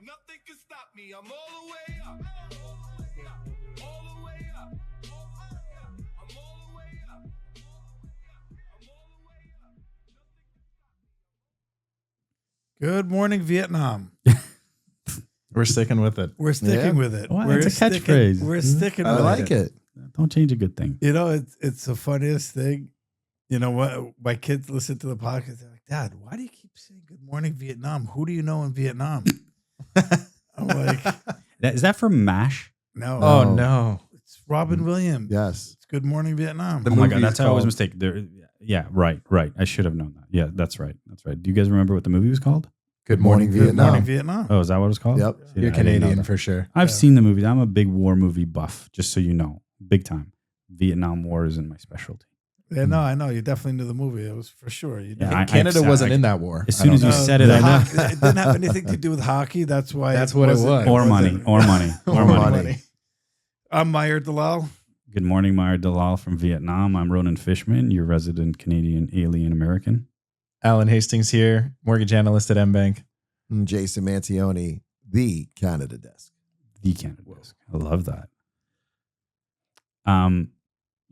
Nothing can stop me. I'm all the way up. All the way up. I'm all the way up. I'm all the way up. Good morning, Vietnam. We're sticking with it. We're sticking with it. Well, We're it's a catchphrase. We're sticking I with like it. Don't change a good thing. You know, it's the funniest thing. You know what? My kids listen to the podcast. They're like, Dad, why do you keep saying good morning, Vietnam? Who do you know in Vietnam? I'm like, Is that from MASH? no. Oh, no. It's Robin Williams. Yes. It's Good Morning, Vietnam. Oh my God, movie that's is how I always called- mistake. Yeah, right. I should have known that. Yeah, that's right. Do you guys remember what the movie was called? Good morning, Good Vietnam. Morning, Vietnam. Oh, is that what it was called? Yep. See, You're I didn't know Canadian that. for sure. I've Yeah. seen the movies. I'm a big war movie buff, just so you know. Big time. Vietnam War is in my specialty. Yeah, no, I know. You definitely knew the movie. It was for sure. You Yeah, did. I- Canada I've- wasn't I- in that war. As soon as you No, said it, the I know. hockey- it didn't have anything to do with hockey. That's why. That's what it was. Or money. Or money. Or money. I'm Meyer Dalal. Good morning, Meyer Dalal from Vietnam. I'm Ronan Fishman, your resident Canadian alien American. Alan Hastings here, mortgage analyst at MBank. And Jason Mantione, the Canada desk. The Canada desk. I love that.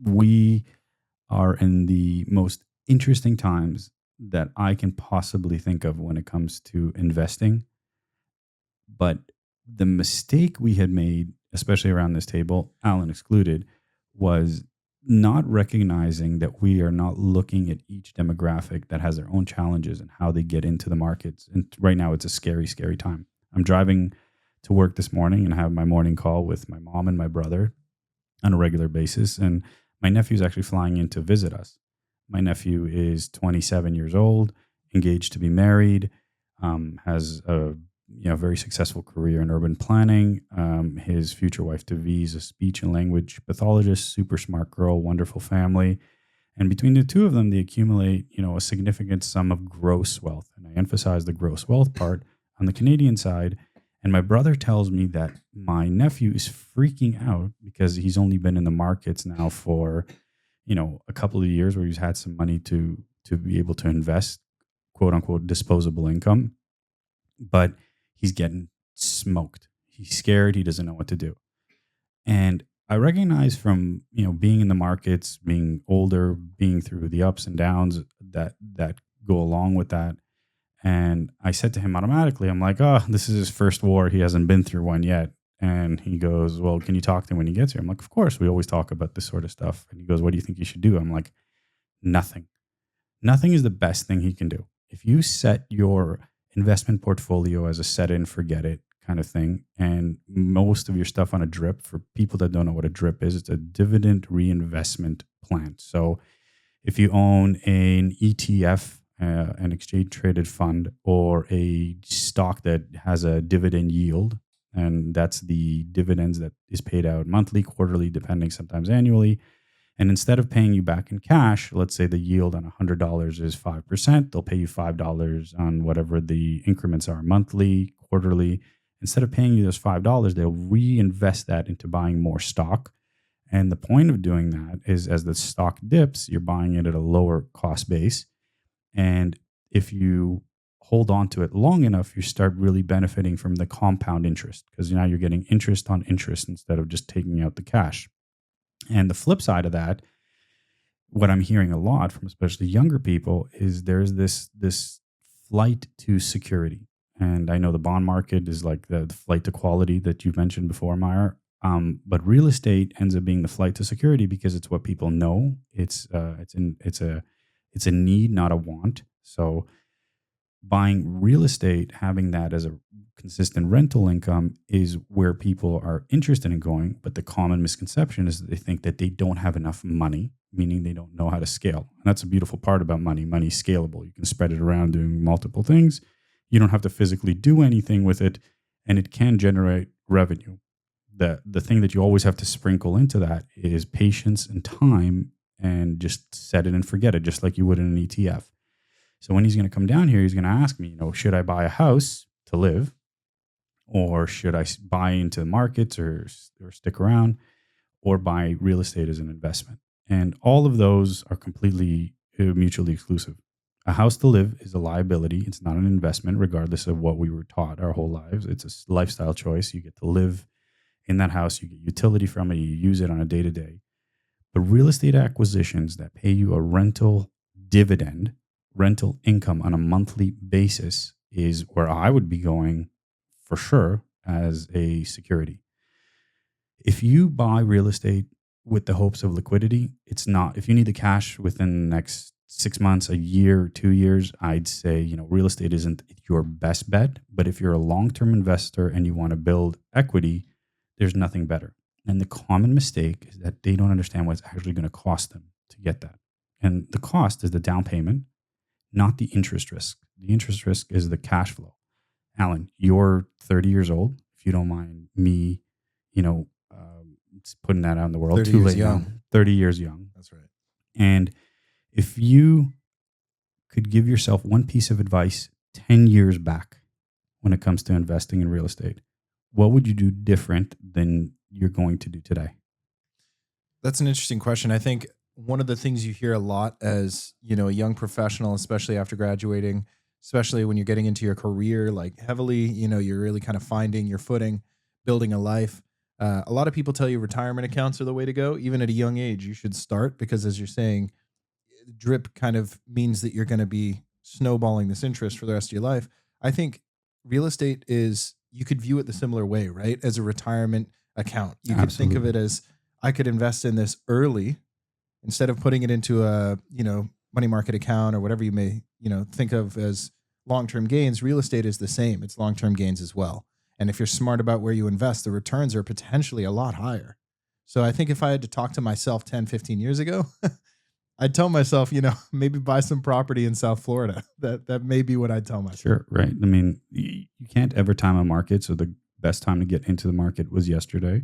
We are in the most interesting times that I can possibly think of when it comes to investing. But the mistake we had made, especially around this table, Alan excluded, was not recognizing that we are not looking at each demographic that has their own challenges and how they get into the markets. And right now it's a scary, scary time. I'm driving to work this morning and have my morning call with my mom and my brother on a regular basis. And my nephew's actually flying in to visit us. My nephew is 27 years old, engaged to be married, has a very successful career in urban planning. His future wife to be is a speech and language pathologist, super smart girl, wonderful family. And between the two of them, they accumulate, a significant sum of gross wealth. And I emphasize the gross wealth part on the Canadian side. And my brother tells me that my nephew is freaking out because he's only been in the markets now for, a couple of years where he's had some money to be able to invest, quote unquote, disposable income. But he's getting smoked. He's scared. He doesn't know what to do. And I recognize from, being in the markets, being older, being through the ups and downs that go along with that. And I said to him automatically, I'm like, oh, this is his first war. He hasn't been through one yet. And he goes, well, can you talk to him when he gets here? I'm like, of course. We always talk about this sort of stuff. And he goes, what do you think you should do? I'm like, nothing. Nothing is the best thing he can do. If you set your investment portfolio as a set it and forget it kind of thing, and most of your stuff on a drip, for people that don't know what a drip is, it's a dividend reinvestment plan. So if you own an ETF, an exchange traded fund, or a stock that has a dividend yield, and that's the dividends that is paid out monthly, quarterly, depending, sometimes annually. And instead of paying you back in cash, let's say the yield on $100 is 5%, they'll pay you $5 on whatever the increments are monthly, quarterly. Instead of paying you those $5, they'll reinvest that into buying more stock. And the point of doing that is as the stock dips, you're buying it at a lower cost base. And if you hold on to it long enough, you start really benefiting from the compound interest, because now you're getting interest on interest instead of just taking out the cash. And the flip side of that, what I'm hearing a lot from especially younger people, is there's this flight to security. And I know the bond market is like the flight to quality that you mentioned before, Meyer. But real estate ends up being the flight to security because it's what people know. It's a need, not a want. So buying real estate, having that as a consistent rental income is where people are interested in going. But the common misconception is that they think that they don't have enough money, meaning they don't know how to scale. And that's a beautiful part about money. Money's scalable. You can spread it around doing multiple things. You don't have to physically do anything with it, and it can generate revenue. The thing that you always have to sprinkle into that is patience and time, and just set it and forget it, just like you would in an ETF. So when he's going to come down here, he's going to ask me, should I buy a house to live, or should I buy into the markets or stick around, or buy real estate as an investment? And all of those are completely mutually exclusive. A house to live is a liability. It's not an investment, regardless of what we were taught our whole lives. It's a lifestyle choice. You get to live in that house. You get utility from it. You use it on a day-to-day. The real estate acquisitions that pay you a rental dividend, rental income on a monthly basis is where I would be going for sure as a security. If you buy real estate with the hopes of liquidity, it's not. If you need the cash within the next 6 months, a year, 2 years, I'd say, real estate isn't your best bet. But if you're a long-term investor and you want to build equity, there's nothing better. And the common mistake is that they don't understand what it's actually going to cost them to get that. And the cost is the down payment, not the interest risk. The interest risk is the cash flow. Alan, you're 30 years old. If you don't mind me, putting that out in the world. 30 too years late young. now. 30 years young. That's right. And if you could give yourself one piece of advice 10 years back when it comes to investing in real estate, what would you do different than you're going to do today? That's an interesting question. I think one of the things you hear a lot as, a young professional, especially after graduating, especially when you're getting into your career, like heavily, you're really kind of finding your footing, building a life. A lot of people tell you retirement accounts are the way to go. Even at a young age, you should start because, as you're saying, drip kind of means that you're going to be snowballing this interest for the rest of your life. I think real estate you could view it the similar way, right? As a retirement account. You could think of it as, I could invest in this early instead of putting it into a, money market account or whatever you may, think of as long-term gains. Real estate is the same. It's long-term gains as well. And if you're smart about where you invest, the returns are potentially a lot higher. So I think if I had to talk to myself 10, 15 years ago, I'd tell myself, maybe buy some property in South Florida. That may be what I'd tell myself. Sure, right. I mean, you can't ever time a market. So the best time to get into the market was yesterday.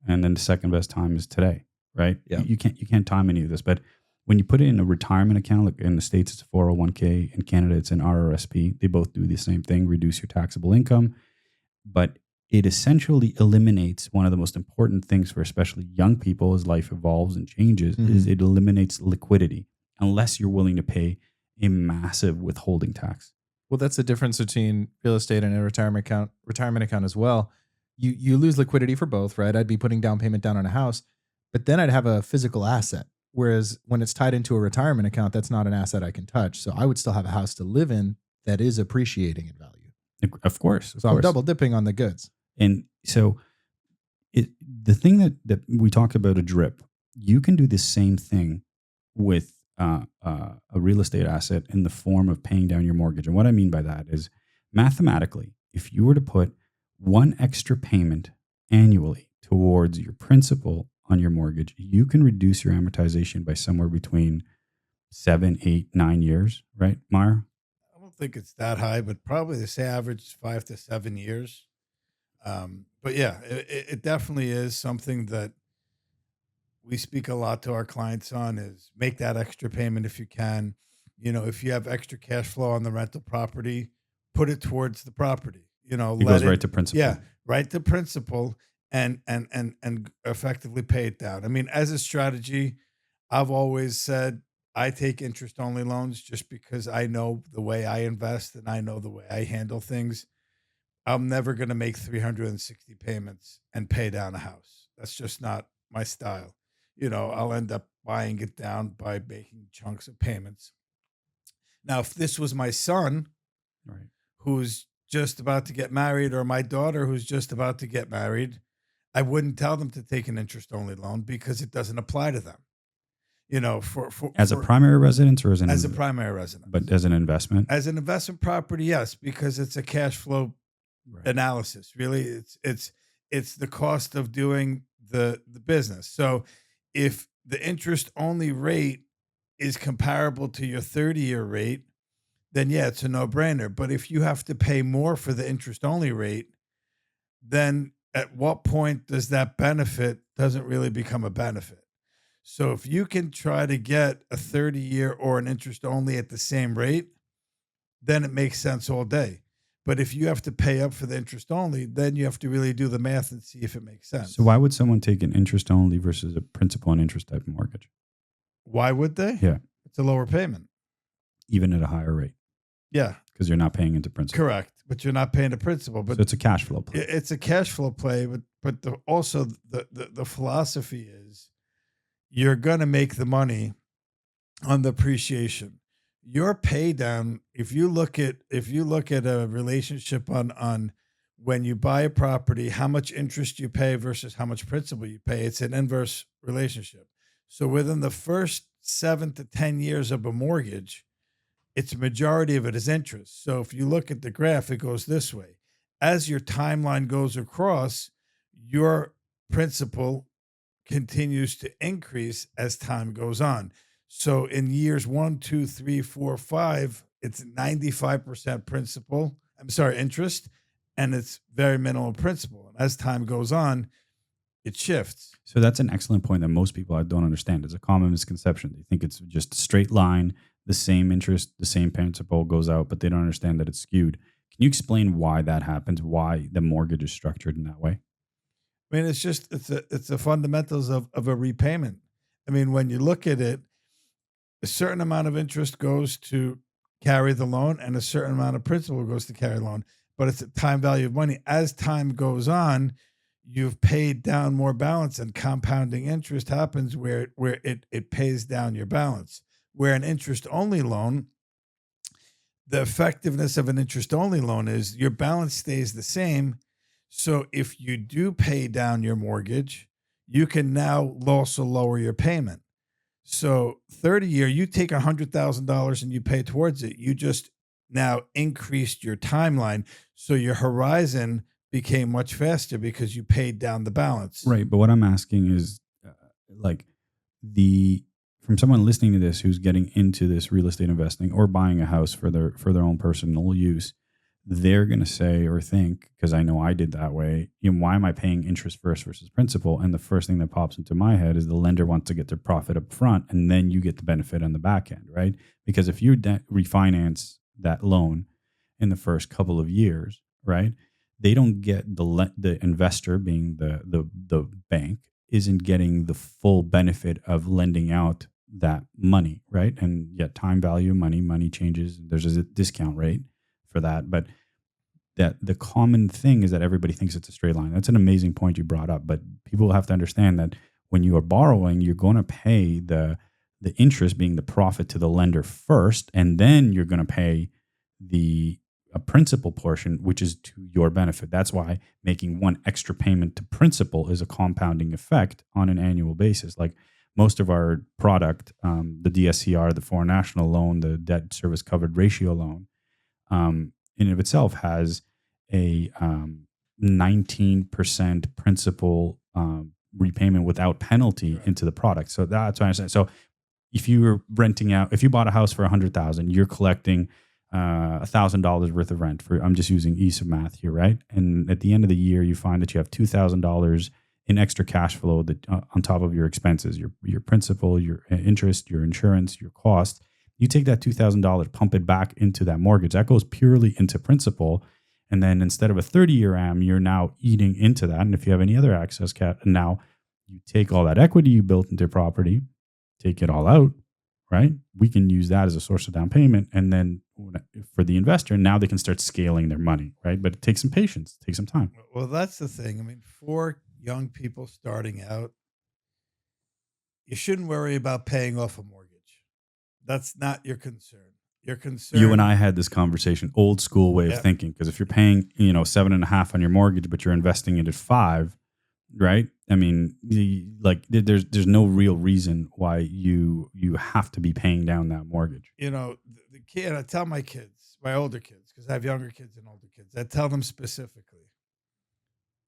And then the second best time is today, right? Yeah. You can't time any of this. But when you put it in a retirement account, like in the States, it's a 401k. In Canada, it's an RRSP. They both do the same thing, reduce your taxable income. But it essentially eliminates one of the most important things for especially young people as life evolves and changes, is it eliminates liquidity unless you're willing to pay a massive withholding tax. Well, that's the difference between real estate and a retirement account as well. You lose liquidity for both, right? I'd be putting down payment down on a house, but then I'd have a physical asset. Whereas when it's tied into a retirement account, that's not an asset I can touch. So I would still have a house to live in that is appreciating in value. Of course. So I'm double dipping on the goods. And so the thing that we talk about a drip, you can do the same thing with a real estate asset in the form of paying down your mortgage. And what I mean by that is mathematically, if you were to put one extra payment annually towards your principal on your mortgage, you can reduce your amortization by somewhere between 7, 8, 9 years, right, Meyer? I don't think it's that high, but probably they say average 5 to 7 years. But yeah, it definitely is something that we speak a lot to our clients on, is make that extra payment if you can. If you have extra cash flow on the rental property, put it towards the property. It goes right to principal. Yeah, right to principal, and effectively pay it down. I mean, as a strategy, I've always said I take interest only loans just because I know the way I invest and I know the way I handle things. I'm never going to make 360 payments and pay down a house. That's just not my style. I'll end up buying it down by making chunks of payments. Now, if this was my son, Right. who's just about to get married, or my daughter who's just about to get married, I wouldn't tell them to take an interest only loan because it doesn't apply to them. As a primary residence or as a primary residence, but as an investment? As an investment property, yes, because it's a cash flow analysis. Really, it's the cost of doing the business. So if the interest only rate is comparable to your 30-year rate, then yeah, it's a no-brainer. But if you have to pay more for the interest only rate, then at what point does that benefit doesn't really become a benefit? So if you can try to get a 30-year or an interest only at the same rate, then it makes sense all day. But if you have to pay up for the interest only, then you have to really do the math and see if it makes sense. So why would someone take an interest only versus a principal and interest type of mortgage? Why would they? Yeah. It's a lower payment. even at a higher rate Yeah, because you're not paying into principal. correct. But you're not paying the principal. But So it's a cash flow play. it's a cash flow play. But also the philosophy is you're going to make the money on the appreciation. Your pay down, if you look at a relationship on when you buy a property, how much interest you pay versus how much principal you pay, it's an inverse relationship. So within the first 7 to 10 years of a mortgage, it's a majority of it is interest. So if you look at the graph, it goes this way. As your timeline goes across, your principal continues to increase as time goes on. So in years 1, 2, 3, 4, 5, it's 95% interest, and it's very minimal principal. And as time goes on, it shifts. So that's an excellent point that most people don't understand. It's a common misconception. They think it's just a straight line, the same interest, the same principal goes out, but they don't understand that it's skewed. Can you explain why that happens? Why the mortgage is structured in that way? I mean, it's the fundamentals of a repayment. I mean, when you look at it, a certain amount of interest goes to carry the loan and a certain amount of principal goes to carry the loan, but it's a time value of money. As time goes on, you've paid down more balance, and compounding interest happens where it pays down your balance. Where an interest-only loan, the effectiveness of an interest-only loan is your balance stays the same. So if you do pay down your mortgage, you can now also lower your payment. So 30-year, you take $100,000 and you pay towards it. You just now increased your timeline. So your horizon became much faster because you paid down the balance. Right. But what I'm asking is from someone listening to this who's getting into this real estate investing or buying a house for their own personal use, they're going to say or think, because I know I did that way, why am I paying interest first versus principal? And the first thing that pops into my head is the lender wants to get their profit up front, and then you get the benefit on the back end, right? Because if you refinance that loan in the first couple of years, right, they don't get the investor, being the bank, isn't getting the full benefit of lending out that money, right? And yet time value of money changes. There's a discount rate for that, but that the common thing is that everybody thinks it's a straight line. That's an amazing point you brought up, but people have to understand that when you are borrowing, you're going to pay the interest, being the profit, to the lender first, and then you're going to pay a principal portion, which is to your benefit. That's why making one extra payment to principal is a compounding effect on an annual basis. Like most of our product, the DSCR, the Foreign National Loan, the Debt Service Covered Ratio Loan, in and of itself has a 19% principal repayment without penalty into the product. So that's what I understand. So if you were if you bought a house for $100,000, you're collecting $1,000 worth of rent. I'm just using ease of math here, right? And at the end of the year, you find that you have $2,000 in extra cash flow that on top of your expenses, your principal, your interest, your insurance, your cost. You take that $2,000, pump it back into that mortgage. That goes purely into principal. And then instead of a 30-year AM, you're now eating into that. And if you have any other access cap, now you take all that equity you built into property, take it all out, right? We can use that as a source of down payment. And then for the investor, now they can start scaling their money, right? But it takes some patience, it takes some time. Well, that's the thing. I mean, for young people starting out, you shouldn't worry about paying off a mortgage. That's not your concern. Your concern. You and I had this conversation, old school way of thinking. Because if you're paying, 7.5 on your mortgage, but you're investing it at 5, right? I mean, there's no real reason why you have to be paying down that mortgage. The kid, I tell my kids, my older kids, because I have younger kids and older kids, I tell them specifically,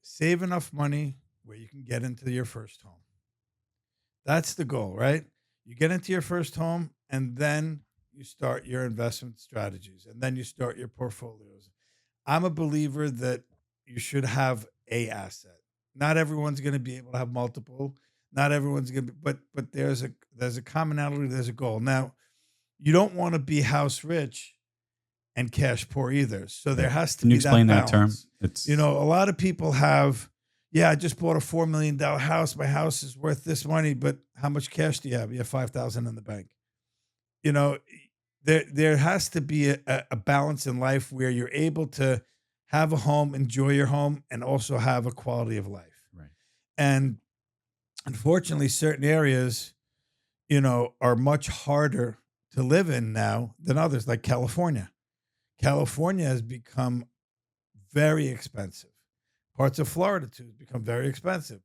save enough money where you can get into your first home. That's the goal, right? You get into your first home, and then you start your investment strategies, and then you start your portfolios. I'm a believer that you should have a asset. Not everyone's going to be able to have multiple. Not everyone's going to be, but there's a commonality, there's a goal. Now, you don't want to be house rich and cash poor either. So there has to be that balance. Can you explain that term? It's, a lot of people have, I just bought a $4 million house. My house is worth this money, but how much cash do you have? You have $5,000 in the bank. there has to be a balance in life where you're able to have a home, enjoy your home, and also have a quality of life. Right. And unfortunately, certain areas, are much harder to live in now than others, like California. California has become very expensive. Parts of Florida too has become very expensive.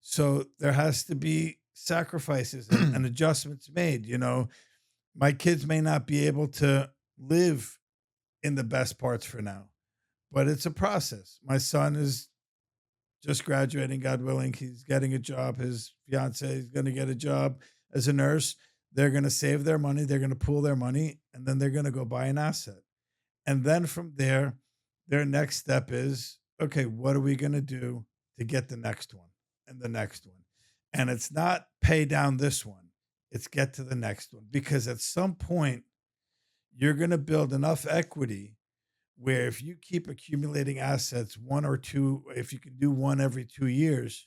So there has to be sacrifices and adjustments made. My kids may not be able to live in the best parts for now, but it's a process. My son is just graduating, God willing. He's getting a job. His fiance is going to get a job as a nurse. They're going to save their money. They're going to pool their money, and then they're going to go buy an asset. And then from there, their next step is, okay, what are we going to do to get the next one and the next one? And it's not pay down this one. It's get to the next one, because at some point you're going to build enough equity where if you keep accumulating assets, one or two, if you can do one every 2 years,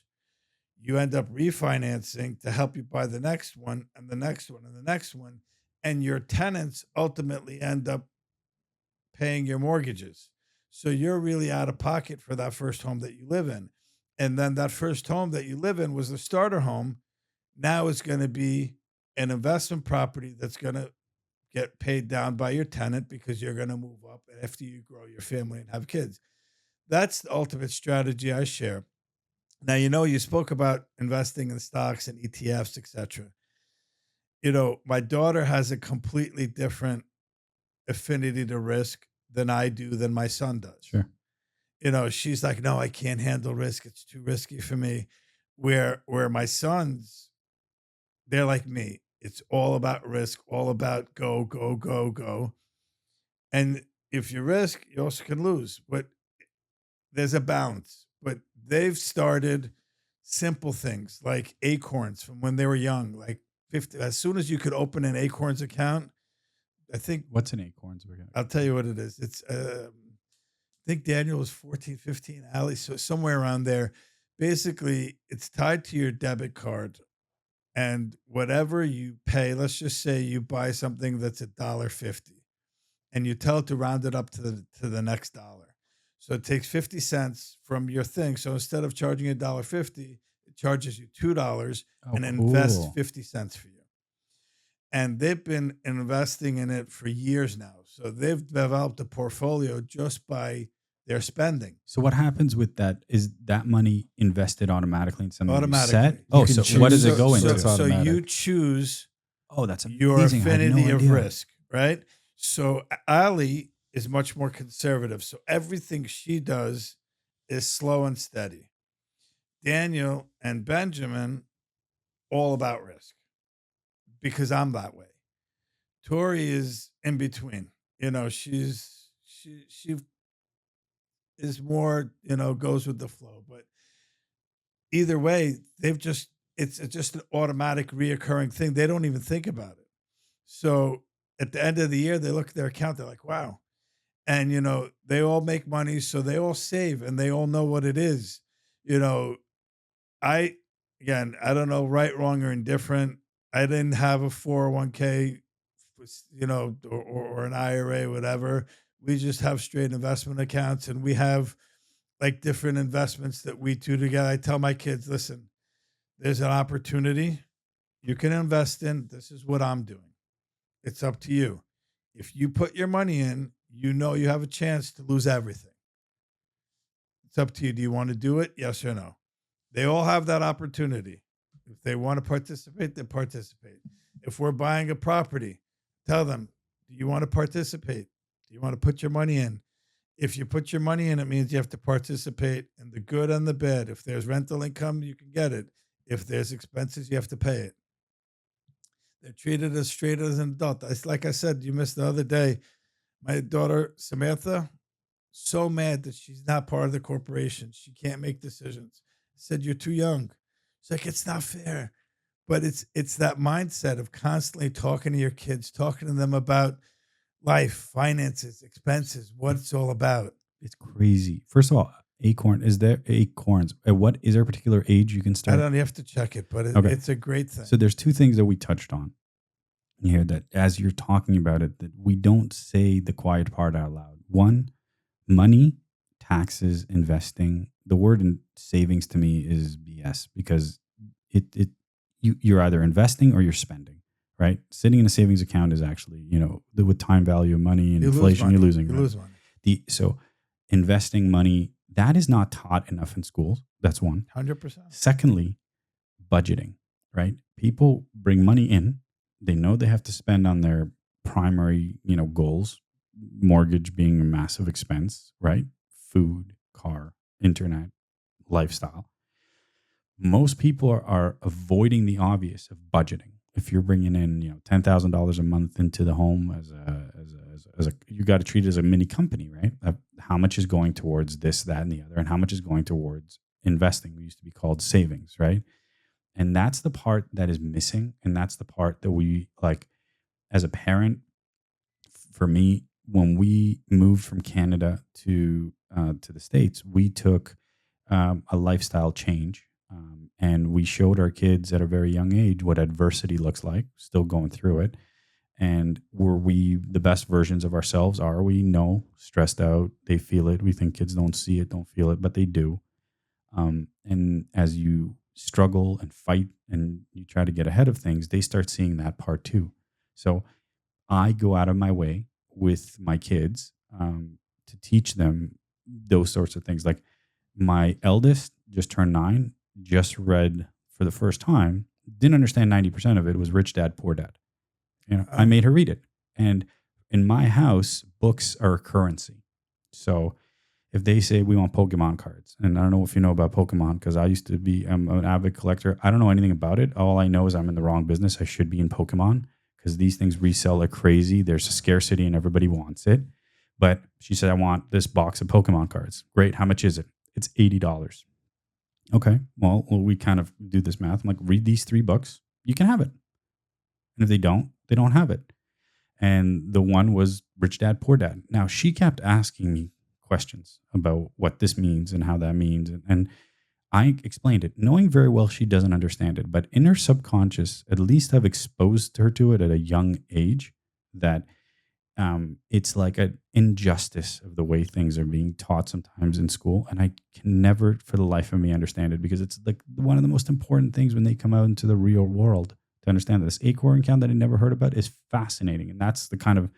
you end up refinancing to help you buy the next one and the next one and the next one. And your tenants ultimately end up paying your mortgages. So you're really out of pocket for that first home that you live in. And then that first home that you live in was the starter home. Now it's going to be an investment property that's going to get paid down by your tenant because you're going to move up after you grow your family and have kids. That's the ultimate strategy I share. Now, you spoke about investing in stocks and ETFs, etc. My daughter has a completely different affinity to risk than I do, than my son does. Sure. She's like, no, I can't handle risk. It's too risky for me. Where my sons, they're like me. It's all about risk, all about go, go, go, go. And if you risk, you also can lose. But there's a balance. But they've started simple things like Acorns from when they were young, like 50. As soon as you could open an Acorns account, I think. What's an Acorns? I'll tell you what it is. It's, I think Daniel was 14, 15, Ali, so somewhere around there. Basically, it's tied to your debit card. And whatever you pay, let's just say you buy something that's $1.50, and you tell it to round it up to the next dollar. So it takes 50 cents from your thing. So instead of charging $1.50, it charges you $2 and invests 50 cents for you. And they've been investing in it for years now. So they've developed a portfolio just by their spending. So what happens with that? Is that money invested automatically in something Automatically. set? You Oh, can so choose. what does it go So, into? so you choose Oh, that's your amazing. I had no affinity of idea. risk, right? So Ali is much more conservative. So everything she does is slow and steady. Daniel and Benjamin, all about risk, because I'm that way. Tori is in between. She is more, goes with the flow. But either way, it's just an automatic reoccurring thing. They don't even think about it. So at the end of the year, they look at their account, they're like, wow. And, they all make money, so they all save and they all know what it is. I don't know, right, wrong, or indifferent. I didn't have a 401k, or an IRA, whatever. We just have straight investment accounts, and we have like different investments that we do together. I tell my kids, listen, there's an opportunity you can invest in. This is what I'm doing. It's up to you. If you put your money in, you have a chance to lose everything. It's up to you. Do you want to do it? Yes or no? They all have that opportunity. If they want to participate, they participate. If we're buying a property, tell them, do you want to participate? Do you want to put your money in? If you put your money in, it means you have to participate in the good and the bad. If there's rental income, you can get it. If there's expenses, you have to pay it. They're treated as straight as an adult. Like I said, you missed the other day, my daughter, Samantha, so mad that she's not part of the corporation. She can't make decisions. I said, you're too young. She's like, it's not fair. But it's that mindset of constantly talking to your kids, talking to them about life, finances, expenses, what it's all about. It's crazy. First of all, Acorns. Is there Acorns? At what is there a particular age you can I start? don't have to check it, but Okay. it's a great thing. So there's two things that we touched on. here that as you're talking about it, that we don't say the quiet part out loud. One, money, taxes, investing. The word in savings to me is BS because you're either investing or you're spending, right? Sitting in a savings account is actually, with time value of money and inflation, you're losing. You right? lose money. So investing money, that is not taught enough in schools. That's one. 100%. Secondly, budgeting, right? People bring money in. They know they have to spend on their primary, goals, mortgage being a massive expense, right? Food, car, internet, lifestyle. Most people are avoiding the obvious of budgeting. If you're bringing in, $10,000 a month into the home as a you got to treat it as a mini company, right? How much is going towards this, that, and the other, and how much is going towards investing? We used to be called savings, right? And that's the part that is missing, and that's the part that we like as a parent. For me, when we moved from Canada to the States, we took a lifestyle change. And we showed our kids at a very young age what adversity looks like, still going through it. And were we the best versions of ourselves? Are we? No. Stressed out. They feel it. We think kids don't see it, don't feel it, but they do. And as you struggle and fight and you try to get ahead of things, they start seeing that part too. So I go out of my way with my kids to teach them those sorts of things. Like my eldest just turned 9, just read for the first time, didn't understand 90% of it, was Rich Dad, Poor Dad. I made her read it. And in my house, books are a currency. So if they say we want Pokemon cards, and I don't know if you know about Pokemon, because I'm an avid collector. I don't know anything about it. All I know is I'm in the wrong business. I should be in Pokemon because these things resell like crazy. There's a scarcity and everybody wants it. But she said, I want this box of Pokemon cards. Great. How much is it? It's $80. Okay. Well, we kind of do this math. I'm like, read these 3 books. You can have it. And if they don't have it. And the one was Rich Dad, Poor Dad. Now, she kept asking me questions about what this means and how that means. And I explained it, knowing very well she doesn't understand it. But in her subconscious, at least I've exposed her to it at a young age, that it's like an injustice of the way things are being taught sometimes in school. And I can never for the life of me understand it, because it's like one of the most important things when they come out into the real world to understand that this Acorn account that I never heard about is fascinating. And that's the kind of,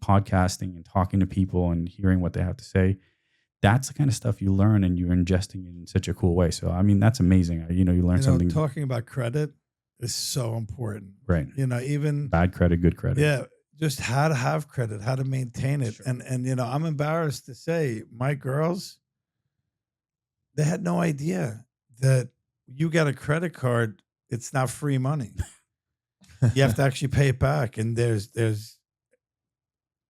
podcasting and talking to people and hearing what they have to say. That's the kind of stuff you learn and you're ingesting it in such a cool way. So, I mean, that's amazing. You learn something. Talking about credit is so important. Right. Even bad credit, good credit. Yeah. Just how to have credit, how to maintain it. Sure. And I'm embarrassed to say my girls, they had no idea that you get a credit card, it's not free money. You have to actually pay it back. And there's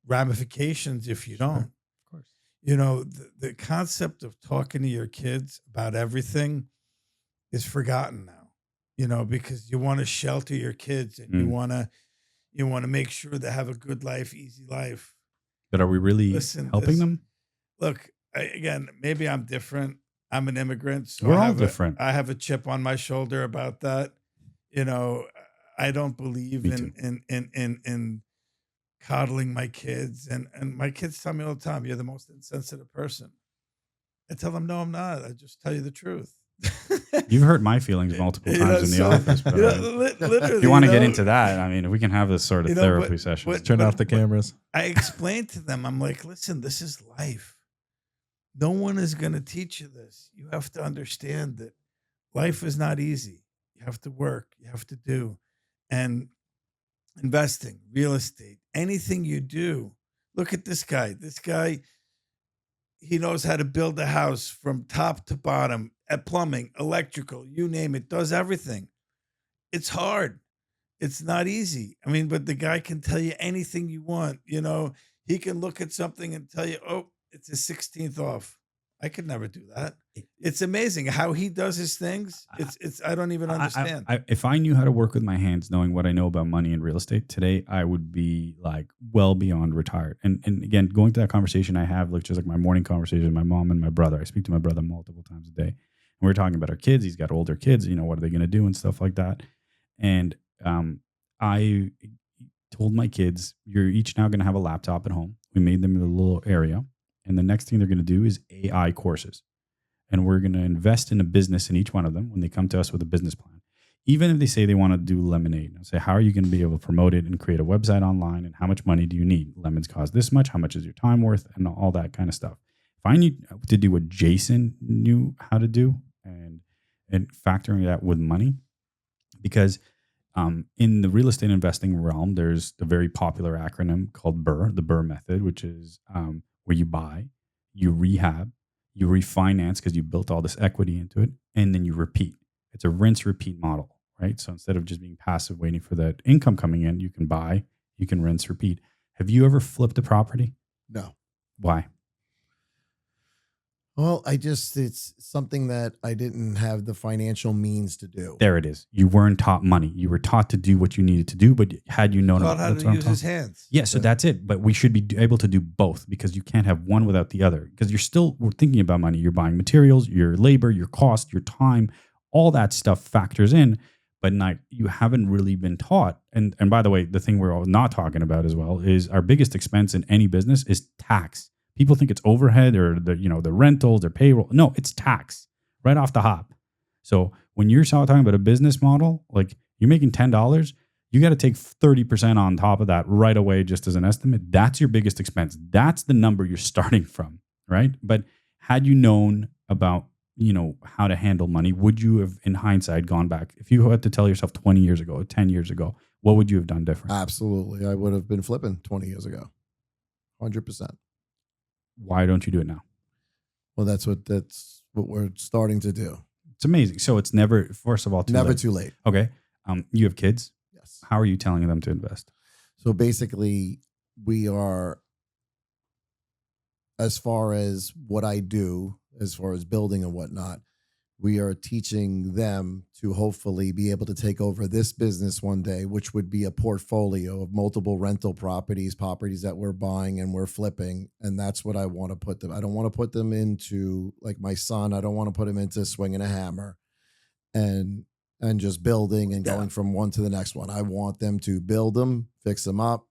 ramifications if you don't. Of course. The concept of talking to your kids about everything is forgotten now, because you want to shelter your kids and you want to make sure they have a good life, easy life. But are we really helping them? Look, again, maybe I'm different. I'm an immigrant. So We're all different. I have a chip on my shoulder about that. I don't believe in coddling my kids. And my kids tell me all the time, you're the most insensitive person. I tell them, no, I'm not. I just tell you the truth. You've hurt my feelings multiple times in the office. But literally, if you want to get into that, I mean, if we can have this sort of therapy session. Turn off the cameras. I explained to them, I'm like, listen, this is life. No one is going to teach you this. You have to understand that life is not easy. You have to work. You have to do. And investing, real estate, anything you do. Look at this guy. This guy, he knows how to build a house from top to bottom, at plumbing, electrical, you name it, does everything. It's hard. It's not easy. I mean, but the guy can tell you anything you want. He can look at something and tell you, oh, it's a 16th off. I could never do that. It's amazing how he does his things. I don't even understand. If I knew how to work with my hands, knowing what I know about money and real estate today, I would be like well beyond retired. And again, going to that conversation I have, like just like my morning conversation with my mom and my brother. I speak to my brother multiple times a day. And we're talking about our kids. He's got older kids, what are they going to do and stuff like that. And told my kids, you're each now going to have a laptop at home. We made them in a little area. And the next thing they're going to do is AI courses. And we're going to invest in a business in each one of them when they come to us with a business plan. Even if they say they want to do Lemonade, I'll say, how are you going to be able to promote it and create a website online? And how much money do you need? Lemons cost this much. How much is your time worth? And all that kind of stuff. If I need to do what Jason knew how to do and factoring that with money, because in the real estate investing realm, there's a very popular acronym called BRRRR, the BRRRR method, which is where you buy, you rehab, you refinance because you built all this equity into it, and then you repeat. It's a rinse repeat model, right? So instead of just being passive waiting for that income coming in, you can buy, you can rinse repeat. Have you ever flipped a property? No. Why? Well, it's something that I didn't have the financial means to do. There it is. You weren't taught money. You were taught to do what you needed to do, but had you known Taught how that's to what I'm use his talking- hands. Yeah, so that's it. But we should be able to do both because you can't have one without the other. Because we're thinking about money. You're buying materials, your labor, your cost, your time, all that stuff factors in. But you haven't really been taught. And by the way, the thing we're all not talking about as well is our biggest expense in any business is tax. People think it's overhead or the rentals or payroll. No, it's tax right off the hop. So when you're talking about a business model, like you're making $10, you got to take 30% on top of that right away, just as an estimate. That's your biggest expense. That's the number you're starting from, right? But had you known about, how to handle money, would you have, in hindsight, gone back? If you had to tell yourself 20 years ago, 10 years ago, what would you have done different? Absolutely. I would have been flipping 20 years ago. 100%. Why don't you do it now? Well, that's what we're starting to do. It's amazing. So it's never, first of all, Never late. too late. Okay. You have kids. Yes. How are you telling them to invest? So basically, we are, as far as what I do, as far as building and whatnot, we are teaching them to hopefully be able to take over this business one day, which would be a portfolio of multiple rental properties that we're buying and we're flipping. And that's what I want to put them. I don't want to put them into, like my son, I don't want to put him into swinging a hammer and just building and going from one to the next one. I want them to build them, fix them up,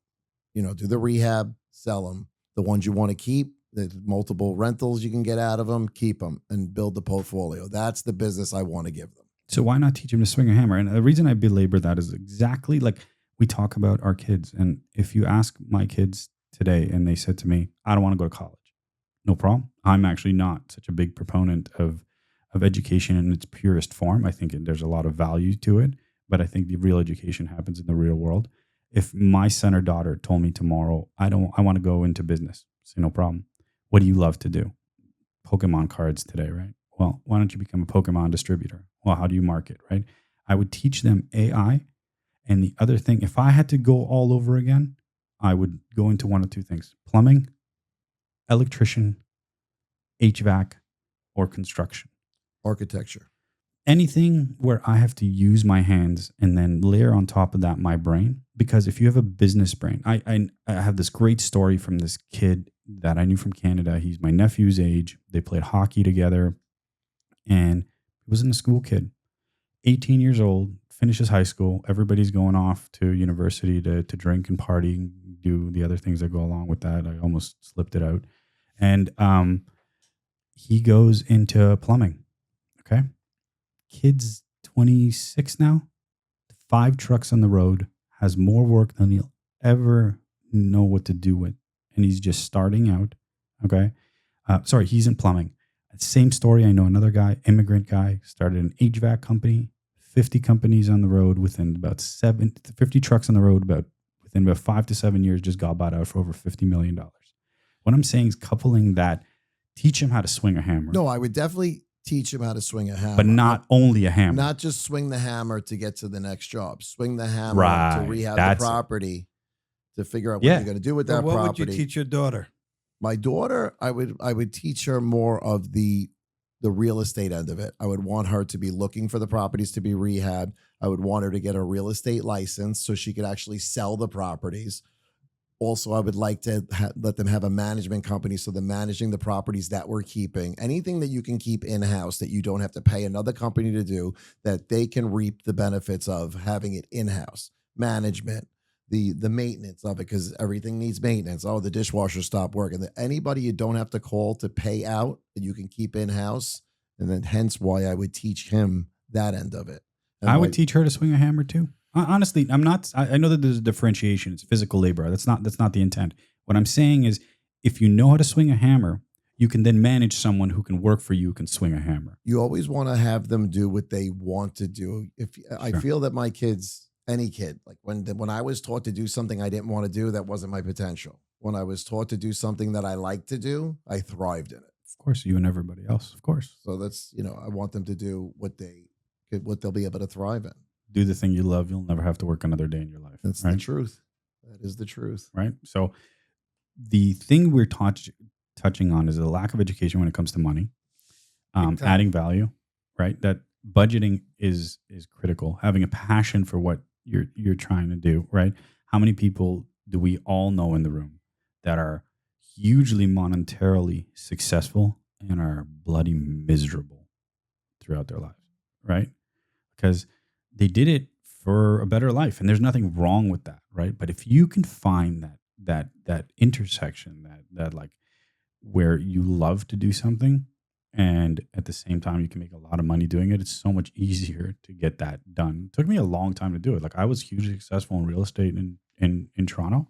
do the rehab, sell them. The ones you want to keep, the multiple rentals you can get out of them, keep them and build the portfolio. That's the business I want to give them. So why not teach them to swing a hammer? And the reason I belabor that is exactly like we talk about our kids. And if you ask my kids today and they said to me, I don't want to go to college, no problem. I'm actually not such a big proponent of education in its purest form. I think there's a lot of value to it, but I think the real education happens in the real world. If my son or daughter told me tomorrow, I want to go into business, say no problem. What do you love to do? Pokemon cards today, right? Well, why don't you become a Pokemon distributor? Well, how do you market, right? I would teach them AI. And the other thing, if I had to go all over again, I would go into one of two things: plumbing, electrician, HVAC, or construction. Architecture. Anything where I have to use my hands and then layer on top of that my brain. Because if you have a business brain, I have this great story from this kid that I knew from Canada. He's my nephew's age. They played hockey together. And he wasn't a school kid. 18 years old, finishes high school. Everybody's going off to university to drink and party and do the other things that go along with that. I almost slipped it out. And he goes into plumbing. Okay. Kid's 26 now, 5 trucks on the road, has more work than he'll ever know what to do with. And he's just starting out. Okay. He's in plumbing. Same story. I know another guy, immigrant guy, started an HVAC company, 50 companies on the road within about 50 trucks on the road within about 5 to 7 years, just got bought out for over $50 million. What I'm saying is coupling that, teach him how to swing a hammer. No, I would definitely teach him how to swing a hammer. But not only a hammer. Not just swing the hammer to get to the next job. Swing the hammer Right, to rehab that's the it. property, to figure out what Yeah. you're going to do with But that what property. would you teach your daughter? My daughter, I would teach her more of the real estate end of it. I would want her to be looking for the properties to be rehabbed. I would want her to get a real estate license so she could actually sell the properties. Also, I would like to let them have a management company, so they're managing the properties that we're keeping. Anything that you can keep in-house that you don't have to pay another company to do, that they can reap the benefits of having it in-house. Management, the maintenance of it, because everything needs maintenance. Oh, the dishwasher stopped working. Anybody you don't have to call to pay out that you can keep in house, and then hence why I would teach him that end of it. And I why- would teach her to swing a hammer too. Honestly, I'm not. I know that there's a differentiation. It's physical labor. That's not the intent. What I'm saying is, if you know how to swing a hammer, you can then manage someone who can work for you, who can swing a hammer. You always want to have them do what they want to do. If I Sure. feel that my kids, any kid, like when I was taught to do something I didn't want to do, that wasn't my potential. When I was taught to do something that I like to do, I thrived in it. Of course, you and everybody else. Of course, So that's, I want them to do what they'll be able to thrive in. do the thing you love. You'll never have to work another day in your life. That's right? the truth. That is the truth. Right. So the thing we're touching on is the lack of education when it comes to money, Big time. adding value. Right. That budgeting is critical. Having a passion for what you're trying to do. Right. How many people do we all know in the room that are hugely monetarily successful and are bloody miserable throughout their lives? Right. Because they did it for a better life, and there's nothing wrong with that, right? But if you can find that intersection, that like where you love to do something, and at the same time you can make a lot of money doing it, it's so much easier to get that done. It took me a long time to do it. Like I was hugely successful in real estate in Toronto,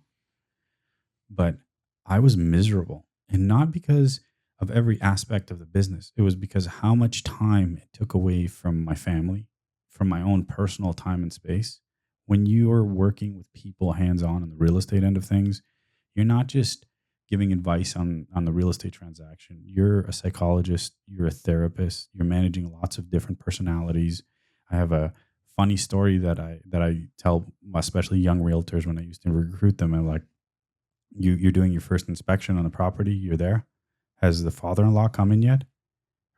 but I was miserable, and not because of every aspect of the business. It was because how much time it took away from my family, from my own personal time and space. When you are working with people hands-on the real estate end of things, you're not just giving advice on the real estate transaction. You're a psychologist, you're a therapist, you're managing lots of different personalities. I have a funny story that I tell especially young realtors when I used to recruit them. And like, you're doing your first inspection on the property, you're there. Has the father-in-law come in yet?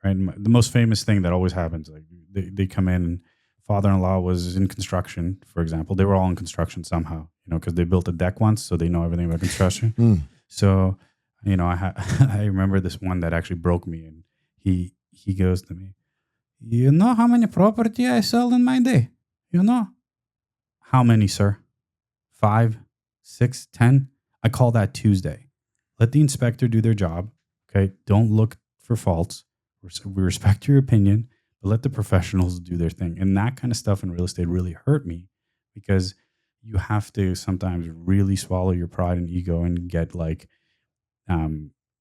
Right. And the most famous thing that always happens, like they come in and father-in-law was in construction, for example. They were all in construction somehow, because they built a deck once, so they know everything about construction. Mm. So, I remember this one that actually broke me, and he goes to me, "You know how many property I sell in my day? You know?" "How many, sir?" 5, 6, 10. I call that Tuesday. Let the inspector do their job. Okay. Don't look for faults. We respect your opinion, but let the professionals do their thing. And that kind of stuff in real estate really hurt me, because you have to sometimes really swallow your pride and ego and get like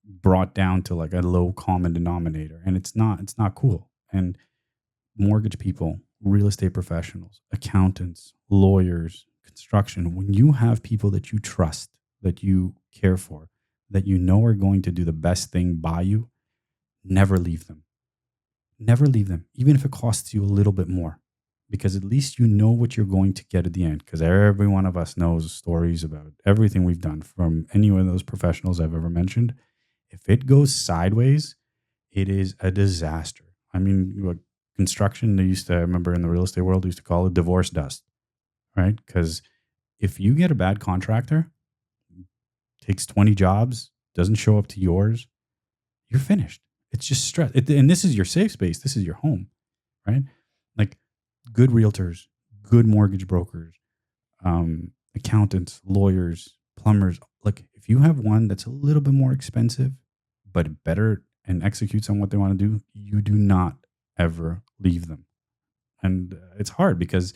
brought down to like a low common denominator. And it's not cool. And mortgage people, real estate professionals, accountants, lawyers, construction, when you have people that you trust, that you care for, that you know are going to do the best thing by you, never leave them. Never leave them, even if it costs you a little bit more, because at least you know what you're going to get at the end. Because every one of us knows stories about everything we've done from any one of those professionals I've ever mentioned. If it goes sideways, it is a disaster. I mean, like construction, I remember in the real estate world, they used to call it divorce dust, right? Because if you get a bad contractor, takes 20 jobs, doesn't show up to yours, you're finished. It's just stress. And this is your safe space. This is your home, right? Like good realtors, good mortgage brokers, accountants, lawyers, plumbers. Like if you have one that's a little bit more expensive, but better and executes on what they want to do, you do not ever leave them. And it's hard because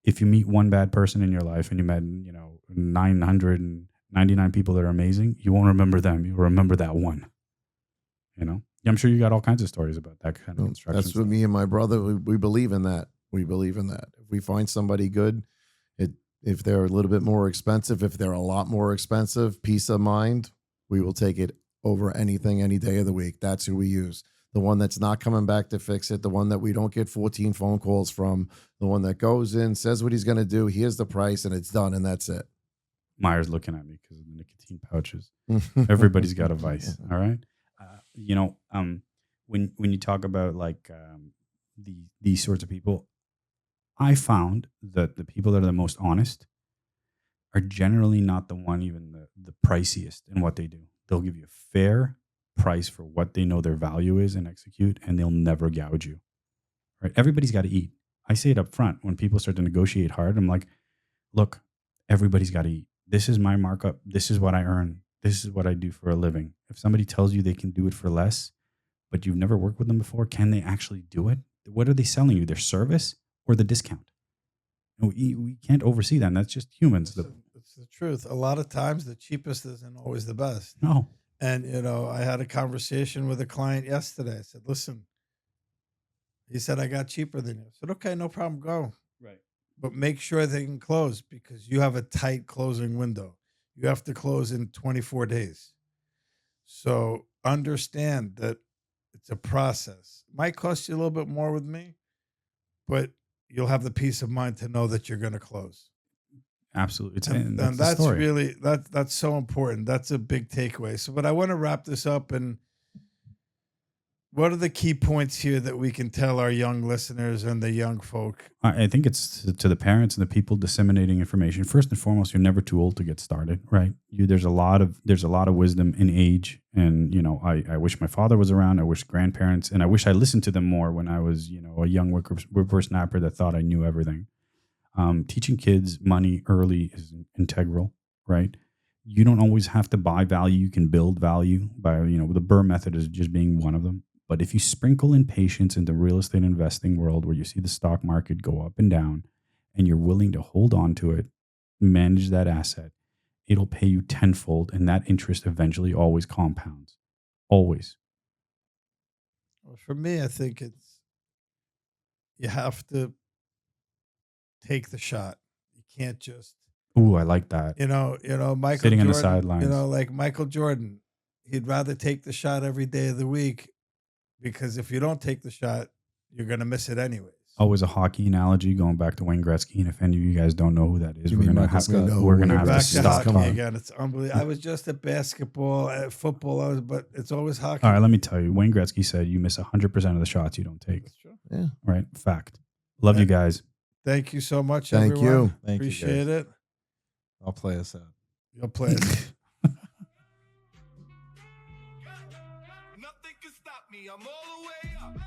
if you meet one bad person in your life and you met, 999 people that are amazing, you won't remember them. You'll remember that one, I'm sure you got all kinds of stories about that kind of construction. That's what me and my brother, we believe in that. We believe in that. If we find somebody good, if they're a little bit more expensive, if they're a lot more expensive, peace of mind, we will take it over anything, any day of the week. That's who we use. The one that's not coming back to fix it, the one that we don't get 14 phone calls from, the one that goes in, says what he's going to do, here's the price, and it's done, and that's it. Myers looking at me because of the nicotine pouches. Everybody's got a vice. All right. When you talk about like these sorts of people, I found that the people that are the most honest are generally not the one even the priciest in what they do. They'll give you a fair price for what they know their value is and execute, and they'll never gouge you. Right? Everybody's got to eat. I say it up front when people start to negotiate hard. I'm like, look, everybody's got to eat. This is my markup. This is what I earn. This is what I do for a living. If somebody tells you they can do it for less, but you've never worked with them before, can they actually do it? What are they selling you? Their service or the discount? We can't oversee that. And that's just humans. It's the truth. A lot of times the cheapest isn't always the best. No. And, I had a conversation with a client yesterday. I said, listen, he said, I got cheaper than you. I said, okay, no problem. Go. Right. But make sure they can close because you have a tight closing window. You have to close in 24 days. So understand that it's a process. It might cost you a little bit more with me, but you'll have the peace of mind to know that you're going to close. Absolutely. And that's really, that's so important. That's a big takeaway. So, but I want to wrap this up. And what are the key points here that we can tell our young listeners and the young folk? I think it's to the parents and the people disseminating information. First and foremost, you're never too old to get started, right? There's a lot of wisdom in age, and I wish my father was around. I wish grandparents, and I wish I listened to them more when I was a young whippersnapper that thought I knew everything. Teaching kids money early is integral, right? You don't always have to buy value. You can build value by the Burr method is just being one of them. But if you sprinkle in patience in the real estate investing world where you see the stock market go up and down and you're willing to hold on to it, manage that asset, it'll pay you tenfold, and that interest eventually always compounds. Always. Well, for me, I think you have to take the shot. You can't just. Ooh, I like that. Michael Sitting Jordan, on the sidelines. Like Michael Jordan, he'd rather take the shot every day of the week because if you don't take the shot, you're going to miss it anyways. Always a hockey analogy going back to Wayne Gretzky. And if any of you guys don't know who that is, You we're mean going to Michael have Scott? we're going to have Back to to stop. hockey again. It's unbelievable. I was just at basketball, at football, but it's always hockey. All right, let me tell you. Wayne Gretzky said you miss 100% of the shots you don't take. That's true. Yeah. Right? Fact. Love you guys. Thank you so much, Thank everyone. you. Thank you, Appreciate guys. it. I'll play us out. You'll play it. Nothing can stop me. I'm all the way up.